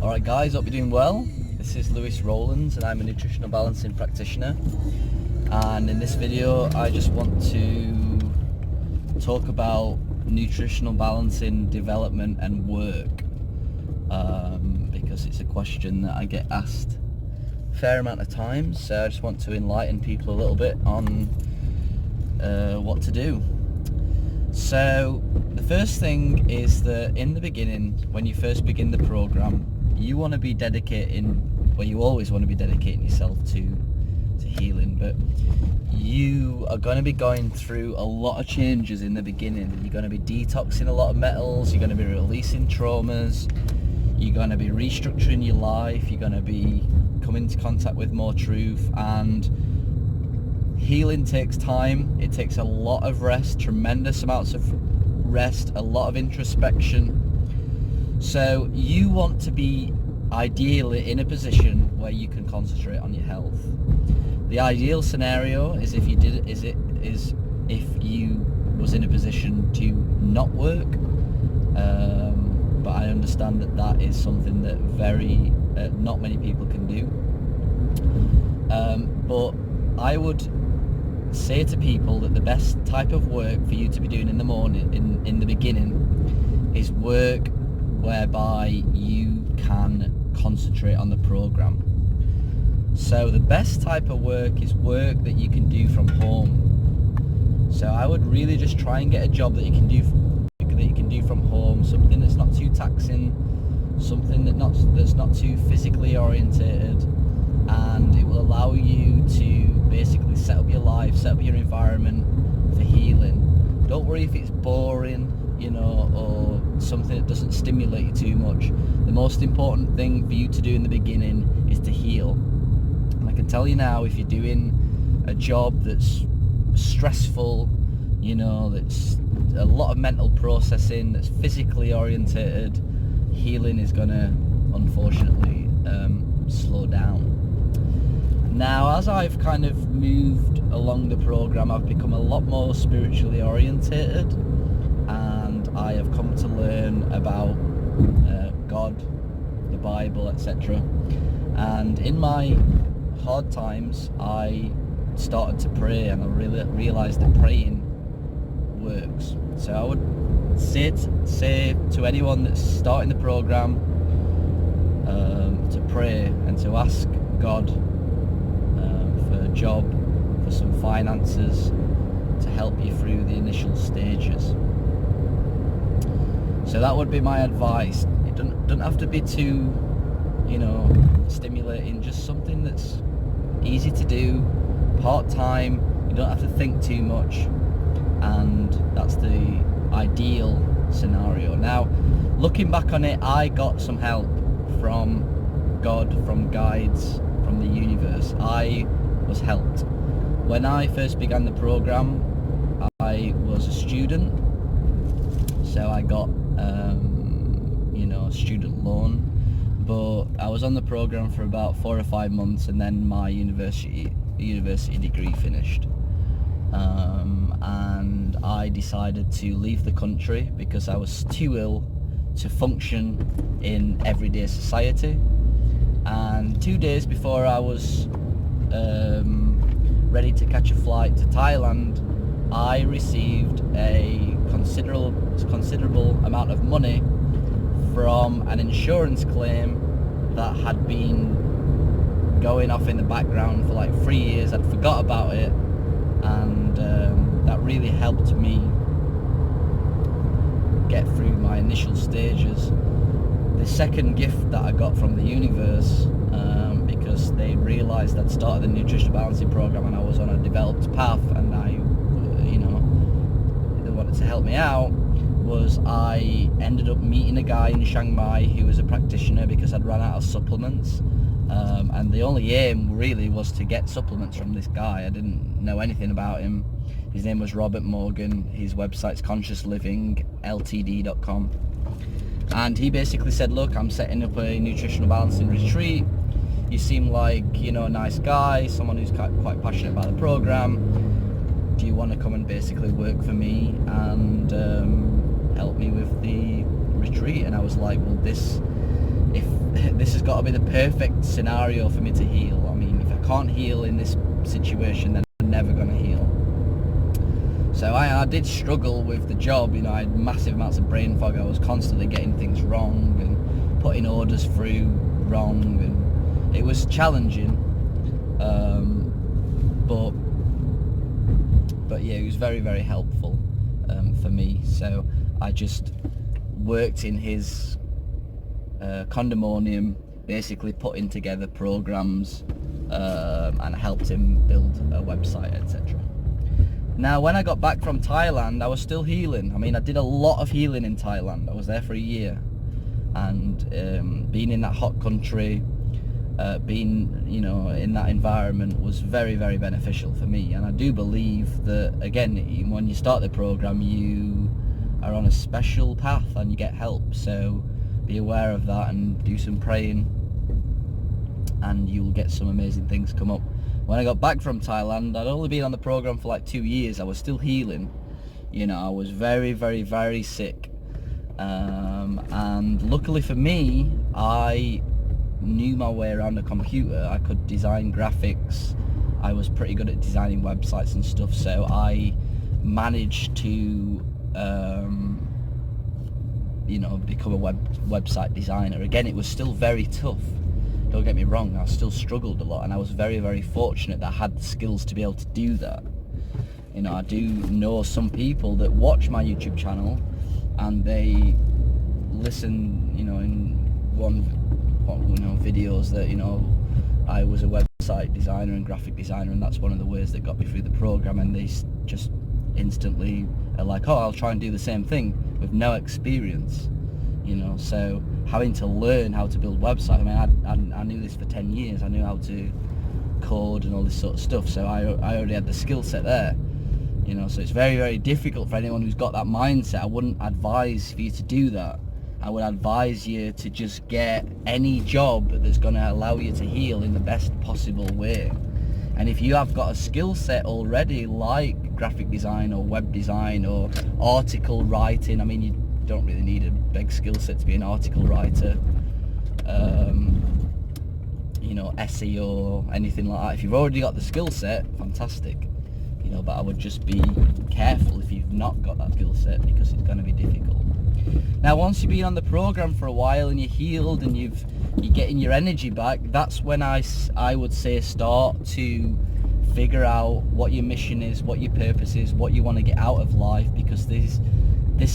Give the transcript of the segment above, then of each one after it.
Alright guys, hope you're doing well. This is Rowlands and I'm a nutritional balancing practitioner, and in this video I just want to talk about nutritional balancing development and work, because it's a question that I get asked a fair amount of times, so I just want to enlighten people a little bit on what to do. So the first thing is that in the beginning, when you first begin the program, you want to be dedicating, well, you always want to be dedicating yourself to healing, but you are going to be going through a lot of changes in the beginning. You're going to be detoxing a lot of metals, you're going to be releasing traumas, you're going to be restructuring your life, you're going to be coming into contact with more truth, and healing takes time. It takes a lot of rest, tremendous amounts of rest, a lot of introspection. So you want to be ideally in a position where you can concentrate on your health. The ideal scenario is if you was in a position to not work, but I understand that is something that not many people can do. But I would say to people that the best type of work for you to be doing in the morning, in the beginning, is work whereby you can concentrate on the program. So the best type of work is work that you can do from home. So I would really just try and get a job that you can do from home, something that's not too taxing, something that's not too physically orientated, and it will allow you to basically set up your life, set up your environment for healing. Don't worry if it's boring, or something that doesn't stimulate you too much. The most important thing for you to do in the beginning is to heal. And I can tell you now, if you're doing a job that's stressful, that's a lot of mental processing, that's physically orientated, healing is gonna, unfortunately, slow down. Now, as I've kind of moved along the program, I've become a lot more spiritually orientated, and I have come to learn about God, the Bible, etc. And in my hard times, I started to pray, and I really realized that praying works. So I would say to anyone that's starting the program to pray and to ask God for a job, for some finances, to help you through the initial stages. So that would be my advice. It doesn't have to be too, stimulating, just something that's easy to do, part-time, you don't have to think too much, and that's the ideal scenario. Now, looking back on it, I got some help from God, from guides, from the universe. I was helped. When I first began the program, I was a student, so I got a student loan, but I was on the program for about 4 or 5 months, and then my university degree finished, and I decided to leave the country because I was too ill to function in everyday society. And 2 days before I was ready to catch a flight to Thailand, I received a considerable amount of money from an insurance claim that had been going off in the background for like 3 years. I'd forgot about it, and that really helped me get through my initial stages. The second gift that I got from the universe, because they realised I'd started the nutritional balancing program and I was on a developed path, and they wanted to help me out, was I ended up meeting a guy in Chiang Mai who was a practitioner because I'd run out of supplements, and the only aim really was to get supplements from this guy. I didn't know anything about him. His name was Robert Morgan. His website's consciousliving.ltd.com, and he basically said, look, I'm setting up a nutritional balancing retreat. You seem like, a nice guy, someone who's quite passionate about the program. Do you want to come and basically work for me and help me with the retreat? And I was like, well, this this has got to be the perfect scenario for me to heal. I mean, if I can't heal in this situation, then I'm never going to heal. So I did struggle with the job. You know, I had massive amounts of brain fog. I was constantly getting things wrong and putting orders through wrong, and it was challenging. But yeah, it was very, very helpful for me. So I just worked in his condominium, basically putting together programs and helped him build a website, etc. Now, when I got back from Thailand, I was still healing. I mean, I did a lot of healing in Thailand. I was there for a year, and being in that hot country, being, you know, in that environment was very, very beneficial for me. And I do believe that, again, when you start the program, you are on a special path and you get help. So be aware of that and do some praying, and you'll get some amazing things come up. When I got back from Thailand, I'd only been on the program for like 2 years. I was still healing. You know, I was very, very, very sick. And luckily for me, I knew my way around a computer. I could design graphics. I was pretty good at designing websites and stuff. So I managed to, you know, become a website designer. Again, it was still very tough. Don't get me wrong, I still struggled a lot, and I was very, very fortunate that I had the skills to be able to do that. You know, I do know some people that watch my YouTube channel and they listen, you know, in videos that, you know, I was a website designer and graphic designer, and that's one of the ways that got me through the program, and they just instantly are like, oh, I'll try and do the same thing with no experience. You know, so having to learn how to build websites. I mean, I knew this for 10 years. I knew how to code and all this sort of stuff. So I already had the skill set there. You know, so it's very, very difficult for anyone who's got that mindset. I wouldn't advise for you to do that. I would advise you to just get any job that's going to allow you to heal in the best possible way. And if you have got a skill set already, like graphic design or web design or article writing, I mean, you don't really need a big skill set to be an article writer, you know, SEO, anything like that. If you've already got the skill set, fantastic, you know, but I would just be careful if you've not got that skill set, because it's going to be difficult. Now, once you've been on the program for a while and you're healed and you're getting your energy back, that's when I would say start to figure out what your mission is, what your purpose is, what you want to get out of life, because this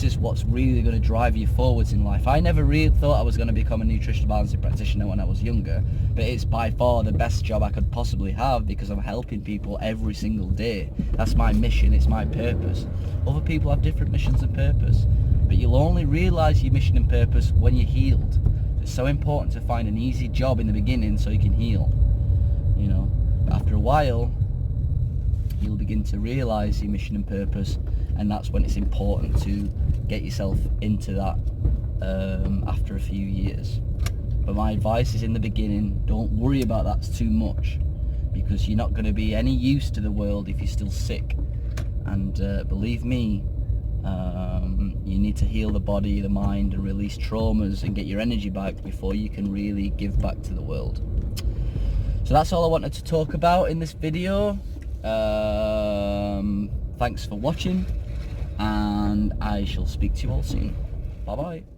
is what's really going to drive you forwards in life. I never really thought I was going to become a nutritional balancing practitioner when I was younger, but it's by far the best job I could possibly have, because I'm helping people every single day. That's my mission, it's my purpose. Other people have different missions and purpose, but you'll only realise your mission and purpose when you're healed. It's so important to find an easy job in the beginning so you can heal. You know, but after a while, you'll begin to realise your mission and purpose, and that's when it's important to get yourself into that after a few years. But my advice is, in the beginning, don't worry about that too much, because you're not going to be any use to the world if you're still sick. And believe me, you need to heal the body, the mind, and release traumas and get your energy back before you can really give back to the world. So that's all I wanted to talk about in this video. Thanks for watching, and I shall speak to you all soon. Bye bye.